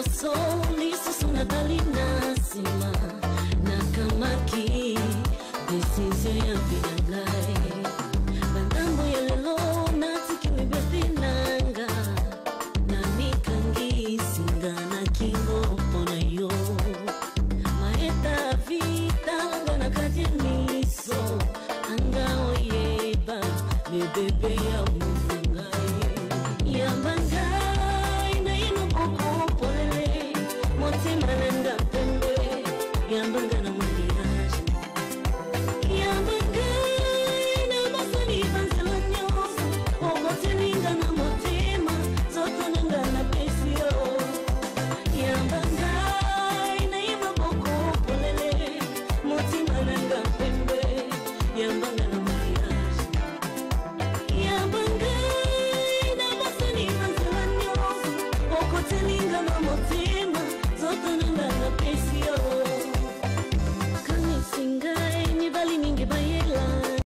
so lisu suna talina sima nakamaki decision ya vinangai bandambo ya lelo natiki mibetinanga na mikangi singa na kingo pona yo maeta vita ngana kajeniso anga oyeba bebebe ya mungai ya bangai na ino boko polele moti manenda pende ya banga na mariage ya bangai na basani banzelanyo ogo teninga na motema zoto nanga na pesio ya bangai na ino boko polele moti manenda pende ya banga na mariage ya bangai na basani banzelanyo ogo teninga na motema